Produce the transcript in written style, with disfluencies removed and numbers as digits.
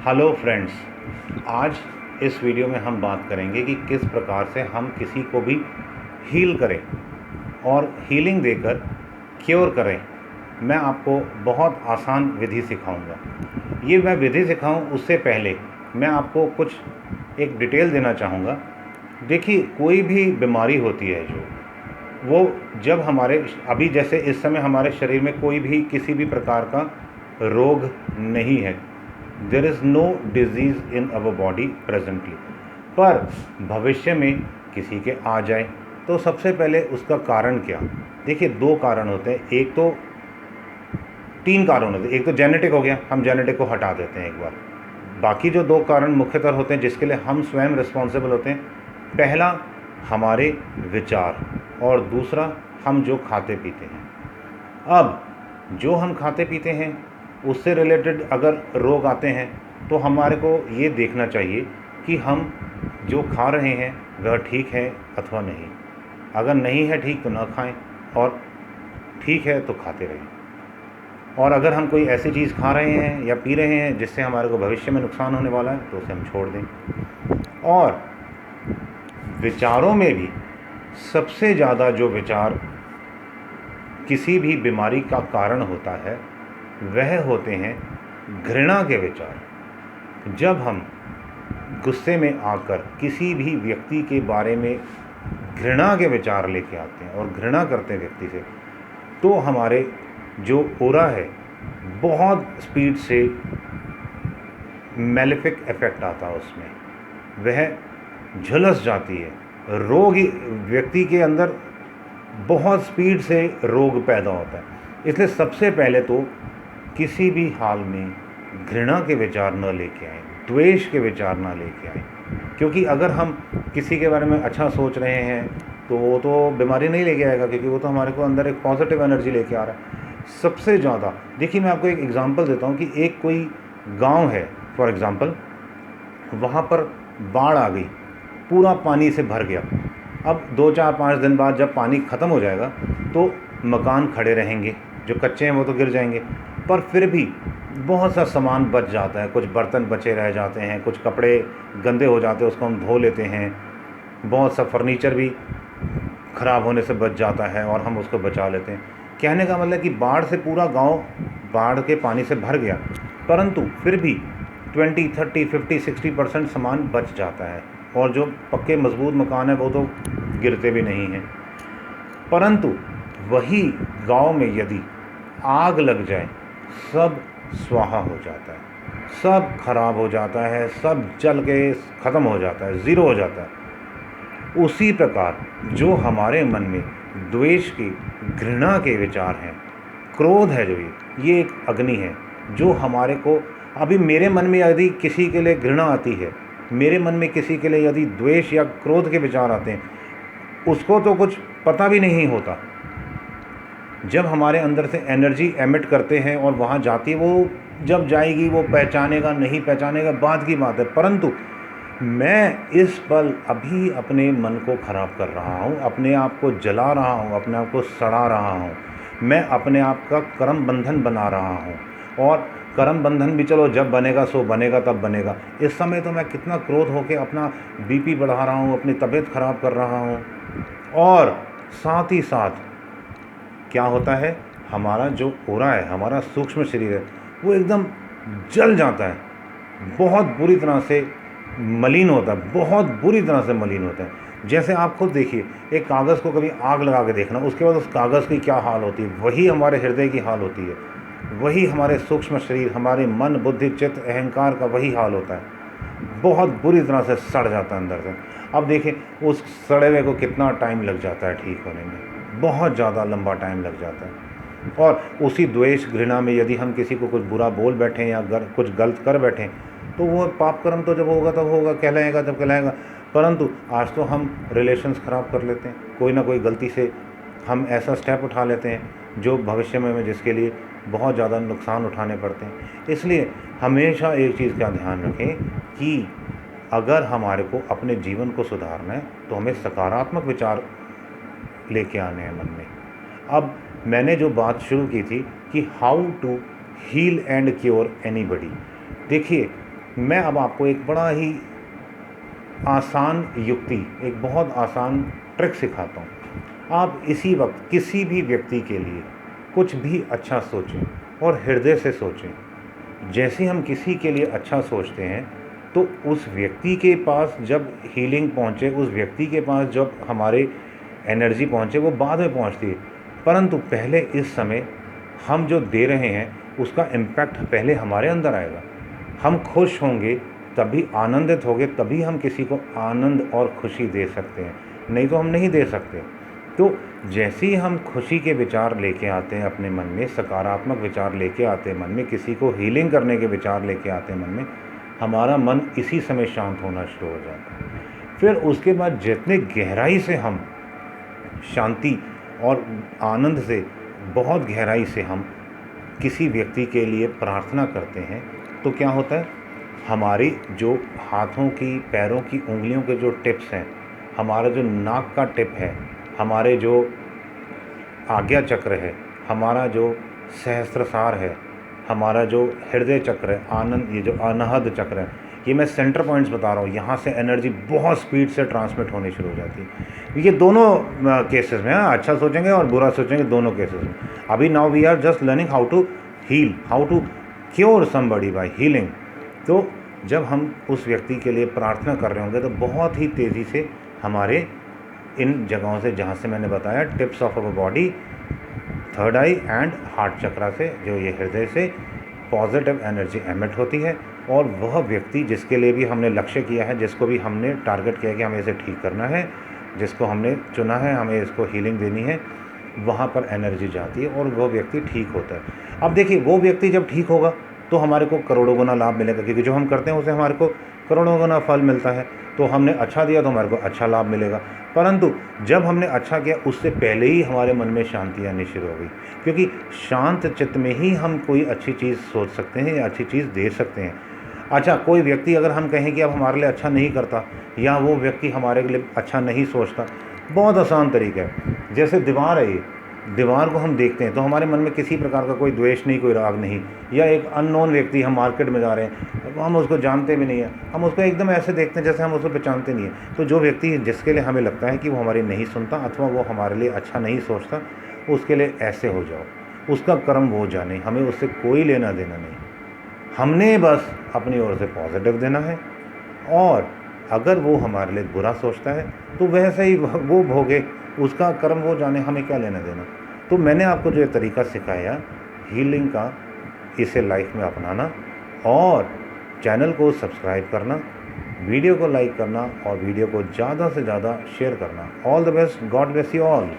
Hello friends, आज इस video में हम बात करेंगे कि किस प्रकार से हम किसी को भी हील करें और हीलिंग देकर क्योर करें। मैं आपको बहुत आसान विधि सिखाऊंगा। ये मैं विधि सिखाऊं उससे पहले मैं आपको कुछ एक डिटेल देना चाहूँगा। देखिए, कोई भी बीमारी होती है जो वो जब हमारे अभी जैसे इस समय हमारे शरीर में कोई भी किसी भी प्रकार का रोग नहीं है। There is no disease in our body presently. पर भविष्य में किसी के आ जाए तो सबसे पहले उसका कारण क्या? देखिए, दो कारण होते हैं। एक तो तीन कारण होते हैं। एक तो जेनेटिक हो गया, हम जेनेटिक को हटा देते हैं एक बार। बाकी जो दो कारण मुख्यतः होते हैं जिसके लिए हम स्वयं रिस्पॉन्सिबल होते हैं, पहला हमारे विचार और दूसरा हम जो खाते पीते हैं। अब जो हम खाते पीते हैं उससे रिलेटेड अगर रोग आते हैं तो हमारे को ये देखना चाहिए कि हम जो खा रहे हैं वह ठीक है अथवा नहीं। अगर नहीं है ठीक तो ना खाएं, और ठीक है तो खाते रहें। और अगर हम कोई ऐसी चीज़ खा रहे हैं या पी रहे हैं जिससे हमारे को भविष्य में नुकसान होने वाला है तो उसे हम छोड़ दें। और विचारों में भी सबसे ज़्यादा जो विचार किसी भी बीमारी का कारण होता है वह होते हैं घृणा के विचार। जब हम गुस्से में आकर किसी भी व्यक्ति के बारे में घृणा के विचार लेके आते हैं और घृणा करते हैं व्यक्ति से, तो हमारे जो ऑरा है बहुत स्पीड से मैलेफिक इफेक्ट आता है, उसमें वह झुलस जाती है। रोग व्यक्ति के अंदर बहुत स्पीड से रोग पैदा होता है। इसलिए सबसे पहले तो किसी भी हाल में घृणा के विचार न लेके आएँ, द्वेष के विचार ना लेके आएँ। क्योंकि अगर हम किसी के बारे में अच्छा सोच रहे हैं तो वो तो बीमारी नहीं लेके आएगा, क्योंकि वो तो हमारे को अंदर एक पॉजिटिव एनर्जी लेके आ रहा है। सबसे ज़्यादा देखिए, मैं आपको एक एग्ज़ाम्पल देता हूँ कि एक कोई गांव है फॉर एग्ज़ाम्पल, वहाँ पर बाढ़ आ गई, पूरा पानी से भर गया। अब 2-4-5 दिन बाद जब पानी ख़त्म हो जाएगा तो मकान खड़े रहेंगे, जो कच्चे हैं वो तो गिर जाएंगे, पर फिर भी बहुत सा सामान बच जाता है। कुछ बर्तन बचे रह जाते हैं, कुछ कपड़े गंदे हो जाते हैं, उसको हम धो लेते हैं। बहुत सा फर्नीचर भी ख़राब होने से बच जाता है और हम उसको बचा लेते हैं। कहने का मतलब कि बाढ़ से पूरा गांव बाढ़ के पानी से भर गया, परंतु फिर भी 20, 30, 50, 60% सामान बच जाता है, और जो पक्के मजबूत मकान है वो तो गिरते भी नहीं हैं। परंतु वही गांव में यदि आग लग जाए, सब स्वाहा हो जाता है, सब खराब हो जाता है, सब जल के ख़त्म हो जाता है, ज़ीरो हो जाता है। उसी प्रकार जो हमारे मन में द्वेष की, घृणा के विचार हैं, क्रोध है, जो ये एक अग्नि है जो हमारे को, अभी मेरे मन में यदि किसी के लिए घृणा आती है, मेरे मन में किसी के लिए यदि द्वेष या क्रोध के विचार आते हैं, उसको तो कुछ पता भी नहीं होता। जब हमारे अंदर से एनर्जी एमिट करते हैं और वहाँ जाती है, वो जब जाएगी वो पहचानेगा नहीं पहचानेगा बात की बात है। परंतु मैं इस पल अभी अपने मन को ख़राब कर रहा हूँ, अपने आप को जला रहा हूँ, अपने आप को सड़ा रहा हूँ, मैं अपने आप का कर्म बंधन बना रहा हूँ। और कर्म बंधन भी चलो जब बनेगा सो बनेगा, तब बनेगा। इस समय तो मैं कितना क्रोध होकर अपना बीपी बढ़ा रहा हूँ, अपनी तबीयत ख़राब कर रहा हूँ। और साथ ही साथ क्या होता है, हमारा जो ऑरा है, हमारा सूक्ष्म शरीर है, वो एकदम जल जाता है, बहुत बुरी तरह से मलिन होता है, बहुत बुरी तरह से मलिन होता है। जैसे आप खुद देखिए, एक कागज़ को कभी आग लगा के देखना, उसके बाद उस कागज़ की क्या हाल होती है, वही हमारे हृदय की हाल होती है, वही हमारे सूक्ष्म शरीर, हमारे मन, बुद्धि, चित्त, अहंकार का वही हाल होता है। बहुत बुरी तरह से सड़ जाता है अंदर से। अब देखिए, उस सड़े हुए को कितना टाइम लग जाता है ठीक होने में, बहुत ज़्यादा लंबा टाइम लग जाता है। और उसी द्वेष घृणा में यदि हम किसी को कुछ बुरा बोल बैठें या कुछ गलत कर बैठें, तो वो पाप कर्म तो जब होगा तब होगा, कहलाएगा जब कहलाएगा। परंतु आज तो हम रिलेशंस ख़राब कर लेते हैं, कोई ना कोई गलती से हम ऐसा स्टेप उठा लेते हैं जो भविष्य में जिसके लिए बहुत ज़्यादा नुकसान उठाने पड़ते हैं। इसलिए हमेशा एक चीज़ का ध्यान रखें कि अगर हमारे को अपने जीवन को सुधारना है तो हमें सकारात्मक विचार लेके आने हैं मन में। अब मैंने जो बात शुरू की थी कि how to heal and cure anybody, देखिए, मैं अब आपको एक बड़ा ही आसान युक्ति, एक बहुत आसान ट्रिक सिखाता हूँ। आप इसी वक्त किसी भी व्यक्ति के लिए कुछ भी अच्छा सोचें और हृदय से सोचें। जैसे हम किसी के लिए अच्छा सोचते हैं तो उस व्यक्ति के पास जब हीलिंग पहुँचे, उस व्यक्ति के पास जब हमारे एनर्जी पहुँचे, वो बाद में पहुँचती है, परंतु पहले इस समय हम जो दे रहे हैं उसका इम्पैक्ट पहले हमारे अंदर आएगा। हम खुश होंगे, तभी आनंदित होंगे, तभी हम किसी को आनंद और खुशी दे सकते हैं, नहीं तो हम नहीं दे सकते। तो जैसे ही हम खुशी के विचार लेके आते हैं अपने मन में, सकारात्मक विचार लेके आते हैं मन में, किसी को हीलिंग करने के विचार लेके आते हैं मन में, हमारा मन इसी समय शांत होना शुरू हो जाता है। फिर उसके बाद जितने गहराई से हम शांति और आनंद से, बहुत गहराई से हम किसी व्यक्ति के लिए प्रार्थना करते हैं, तो क्या होता है, हमारी जो हाथों की, पैरों की उंगलियों के जो टिप्स हैं, हमारा जो नाक का टिप है, हमारे जो आज्ञा चक्र है, हमारा जो सहस्त्रसार है, हमारा जो हृदय चक्र है, आनंद, ये जो अनाहत चक्र है, ये मैं सेंटर पॉइंट्स बता रहा हूँ, यहाँ से एनर्जी बहुत स्पीड से ट्रांसमिट होनी शुरू हो जाती है। ये दोनों केसेस में, अच्छा सोचेंगे और बुरा सोचेंगे, दोनों केसेस में। अभी now we are just learning how to heal, how to cure somebody by healing. तो जब हम उस व्यक्ति के लिए प्रार्थना कर रहे होंगे तो बहुत ही तेज़ी से हमारे इन जगहों से, जहाँ से मैंने बताया, tips of our body, third eye and heart chakra से, जो ये हृदय से पॉजिटिव एनर्जी एमिट होती है, और वह व्यक्ति जिसके लिए भी हमने लक्ष्य किया है, जिसको भी हमने टारगेट किया कि हमें इसे ठीक करना है, जिसको हमने चुना है, हमें इसको हीलिंग देनी है, वहाँ पर एनर्जी जाती है और वह व्यक्ति ठीक होता है। अब देखिए, वो व्यक्ति जब ठीक होगा तो हमारे को करोड़ों गुना लाभ मिलेगा, क्योंकि जो हम करते हैं उसे हमारे को करोड़ों गुना फल मिलता है। तो हमने अच्छा दिया तो हमारे को अच्छा लाभ मिलेगा। परंतु जब हमने अच्छा किया, उससे पहले ही हमारे मन में शांति आनी शुरू हो गई, क्योंकि शांत चित्त में ही हम कोई अच्छी चीज़ सोच सकते हैं या अच्छी चीज़ दे सकते हैं। अच्छा, कोई व्यक्ति अगर हम कहें कि अब हमारे लिए अच्छा नहीं करता, या वो व्यक्ति हमारे लिए अच्छा नहीं सोचता, बहुत आसान तरीका है। जैसे दीवार है, ये दीवार को हम देखते हैं तो हमारे मन में किसी प्रकार का कोई द्वेष नहीं, कोई राग नहीं, या एक अननोन व्यक्ति, हम मार्केट में जा रहे हैं, हम उसको जानते भी नहीं है, हम उसको एकदम ऐसे देखते हैं जैसे हम उसको पहचानते नहीं हैं। तो जो व्यक्ति जिसके लिए हमें लगता है कि वो हमारी नहीं सुनता अथवा वो हमारे लिए अच्छा नहीं सोचता, उसके लिए ऐसे हो जाओ, उसका कर्म वो जाने, हमें उससे कोई लेना देना नहीं, हमने बस अपनी ओर से पॉजिटिव देना है। और अगर वो हमारे लिए बुरा सोचता है तो वैसे ही वो भोगे, उसका कर्म वो जाने, हमें क्या लेना देना। तो मैंने आपको जो ये तरीका सिखाया हीलिंग का, इसे लाइफ में अपनाना और चैनल को सब्सक्राइब करना, वीडियो को लाइक करना और वीडियो को ज़्यादा से ज़्यादा शेयर करना। All the best, God bless you all.